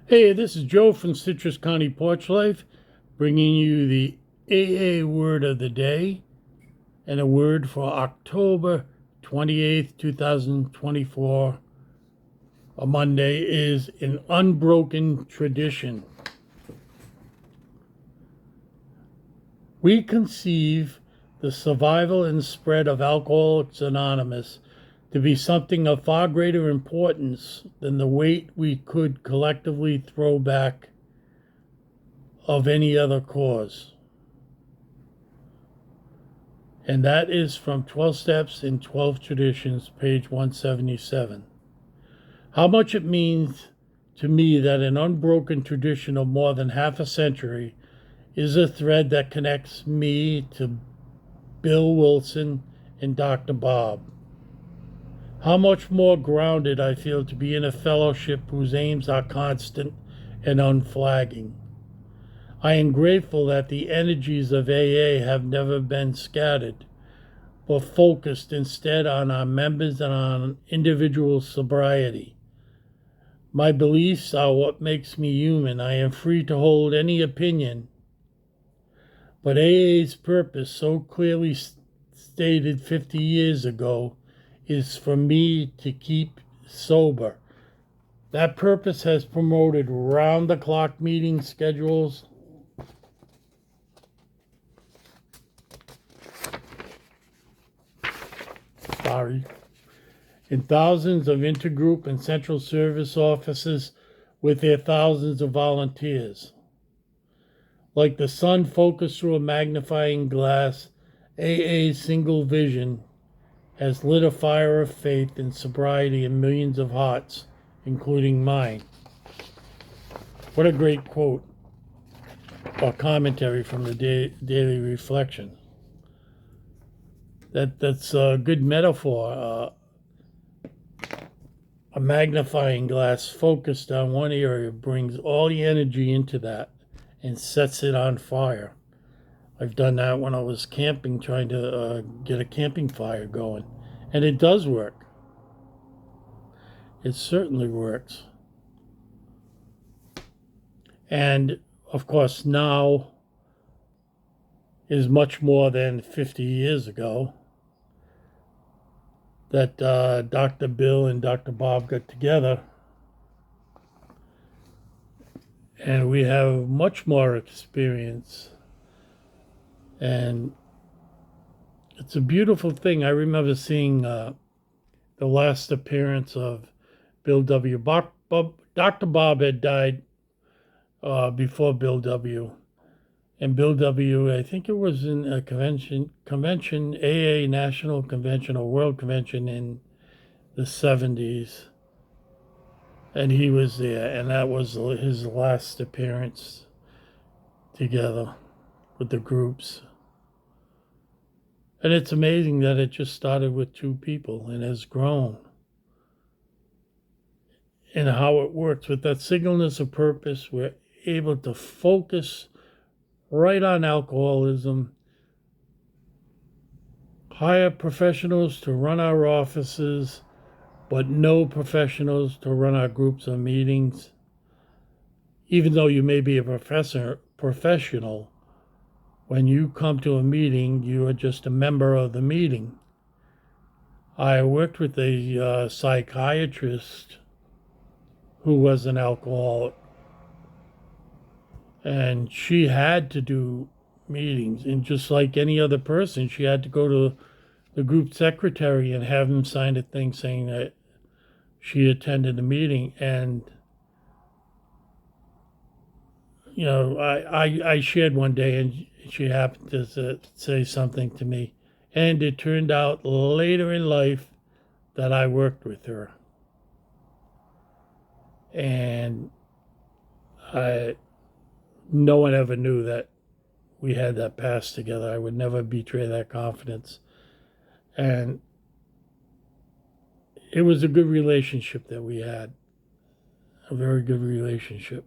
Hey, this is Joe from Citrus County Porch Life, bringing you the AA word of the day, and a word for October 28th, 2024. A Monday is an unbroken tradition. We conceive the survival and spread of Alcoholics Anonymous to be something of far greater importance than the weight we could collectively throw back of any other cause. And that is from 12 Steps in 12 Traditions, page 177. How much it means to me that an unbroken tradition of more than half a century is a thread that connects me to Bill Wilson and Dr. Bob. How much more grounded I feel to be in a fellowship whose aims are constant and unflagging. I am grateful that the energies of AA have never been scattered, but focused instead on our members and on individual sobriety. My beliefs are what makes me human. I am free to hold any opinion, but AA's purpose, so clearly stated 50 years ago, is for me to keep sober. That purpose has promoted round-the-clock meeting schedules, in thousands of intergroup and central service offices with their thousands of volunteers. Like the sun focused through a magnifying glass, AA's single vision has lit a fire of faith and sobriety in millions of hearts, including mine. What a great quote or commentary from the daily reflection. That's a good metaphor. A magnifying glass focused on one area brings all the energy into that and sets it on fire. I've done that when I was camping, trying to get a camping fire going. And it does work. It certainly works. And of course, now is much more than 50 years ago that Dr. Bill and Dr. Bob got together. And we have much more experience. And it's a beautiful thing. I remember seeing the last appearance of Bill W. Dr. Bob had died before Bill W. And Bill W., I think it was in a convention, AA National Convention or World Convention in the 70s. And he was there, and that was his last appearance together with the groups. And it's amazing that it just started with two people and has grown. And how it works with that singleness of purpose, we're able to focus right on alcoholism, hire professionals to run our offices, but no professionals to run our groups or meetings. Even though you may be a professional, when you come to a meeting, you are just a member of the meeting. I worked with a psychiatrist who was an alcoholic, and she had to do meetings. And just like any other person, she had to go to the group secretary and have him sign a thing saying that she attended the meeting. And I shared one day, and she happened to say something to me, and it turned out later in life that I worked with her. And no one ever knew that we had that past together. I would never betray that confidence. And it was a good relationship that we had, a very good relationship.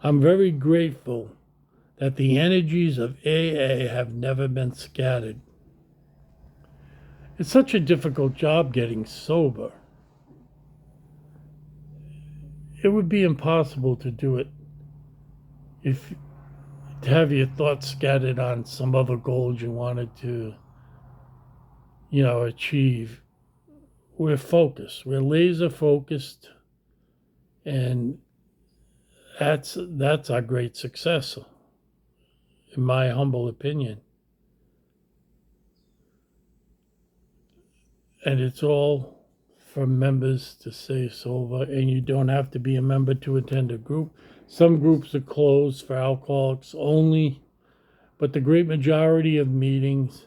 I'm very grateful that the energies of AA have never been scattered. It's such a difficult job getting sober. it would be impossible to do it if to have your thoughts scattered on some other goals you wanted to, achieve. We're focused. We're laser focused, and that's our great success, in my humble opinion. And it's all for members to stay sober, and you don't have to be a member to attend a group. Some groups are closed for alcoholics only, but the great majority of meetings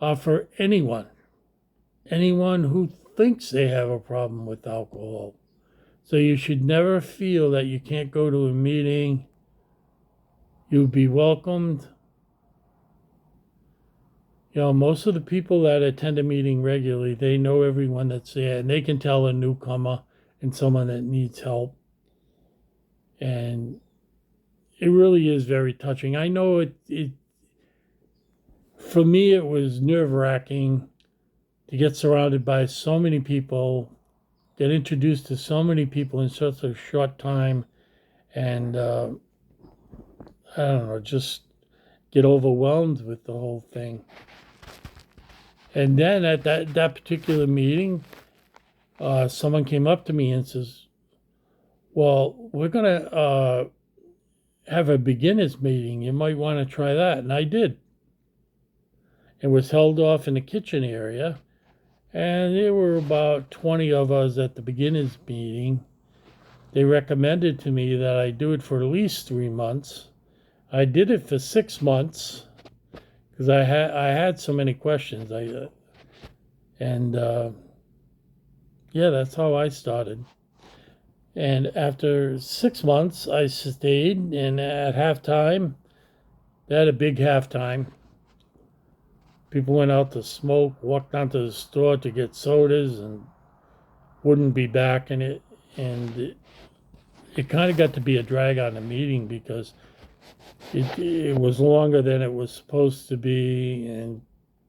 are for anyone who thinks they have a problem with alcohol. So you should never feel that you can't go to a meeting. You'll be welcomed. Most of the people that attend a meeting regularly, they know everyone that's there, and they can tell a newcomer and someone that needs help. And it really is very touching. I know it for me, it was nerve-wracking to get surrounded by so many people, get introduced to so many people in such a short time, and I don't know, just get overwhelmed with the whole thing. And then at that particular meeting, someone came up to me and says, "Well, we're gonna have a beginners meeting. You might want to try that." And I did. It was held off in the kitchen area, and there were about 20 of us at the beginners meeting. They recommended to me that I do it for at least 3 months. I did it for 6 months because I had so many questions. Yeah, that's how I started. And after 6 months, I stayed, and at halftime, they had a big halftime. People went out to smoke, walked down to the store to get sodas, and wouldn't be back. It kind of got to be a drag on the meeting because it was longer than it was supposed to be, and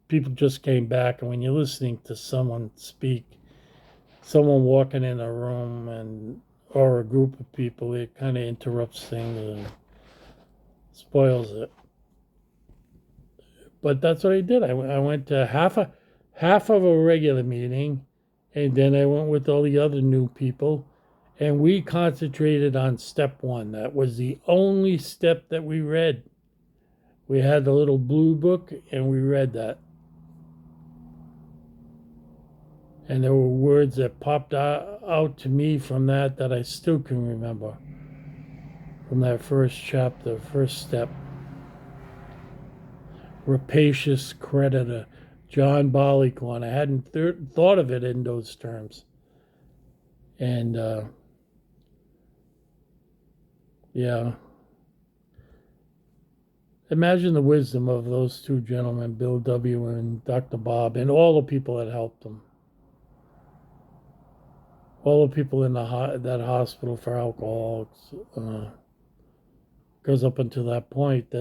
people just came back. And when you're listening to someone speak, someone walking in a room or a group of people, it kind of interrupts things and spoils it. But that's what I did. I went to half of a regular meeting, and then I went with all the other new people, and we concentrated on step one. That was the only step that we read. We had the little blue book, and we read that. And there were words that popped out to me from that I still can remember. From that first chapter, first step. Rapacious creditor, John Barleycorn. I hadn't thought of it in those terms. And yeah. Imagine the wisdom of those two gentlemen, Bill W. and Dr. Bob, and all the people that helped them. All the people in that hospital for alcoholics. Because up until that point,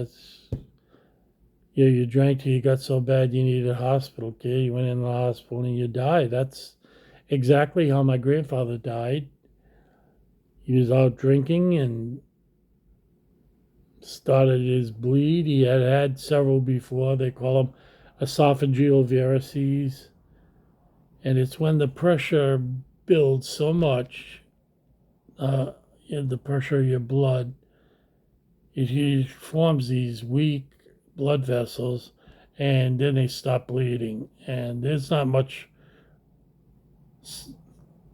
you drank till you got so bad you needed a hospital care. You went in the hospital and you died. That's exactly how my grandfather died. He was out drinking and started his bleed. He had several before. They call them esophageal varices. And it's when the pressure builds so much, in the pressure of your blood, it forms these weak blood vessels, and then they stop bleeding. And there's not much,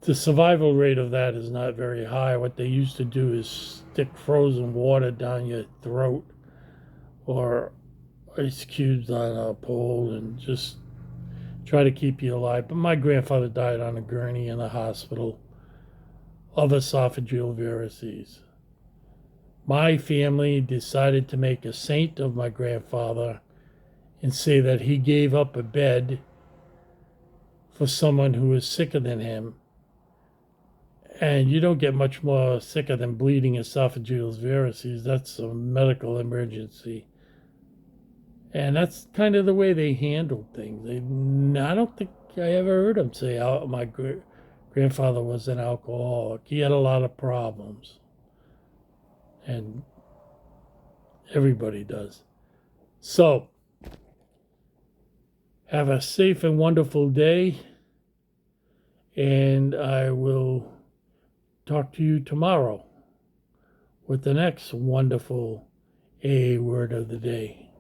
the survival rate of that is not very high. What they used to do is stick frozen water down your throat or ice cubes on a pole and just try to keep you alive. But my grandfather died on a gurney in a hospital of esophageal varices. My family decided to make a saint of my grandfather and say that he gave up a bed for someone who was sicker than him. And you don't get much more sicker than bleeding esophageal varices. That's a medical emergency. And that's kind of the way they handled things. I don't think I ever heard them say, "Oh, my grandfather was an alcoholic. He had a lot of problems. And everybody does. So, have a safe and wonderful day. And I will talk to you tomorrow with the next wonderful A word of the day.